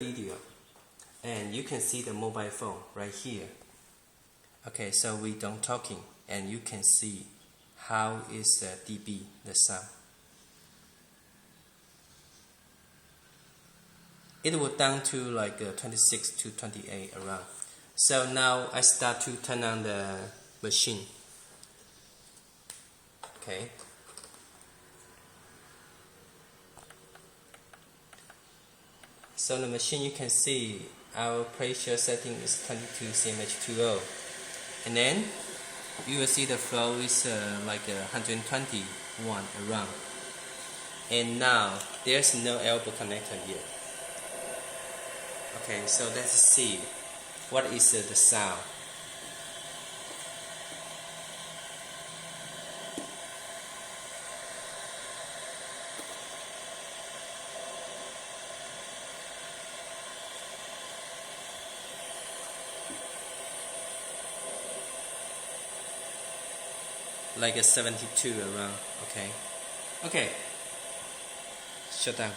video, and you can see the mobile phone right here. Okay, so we don't talking, and you can see how is the dB, the sound. It will down to like 26 to 28 around. So now I start to turn on the machine. Okay. So the machine, you can see our pressure setting is 22 cmH2O, and then you will see the flow is like 121 around. And now there's no elbow connector yet. Okay, so let's see what is the sound. Like a 72 around. Okay, shut down.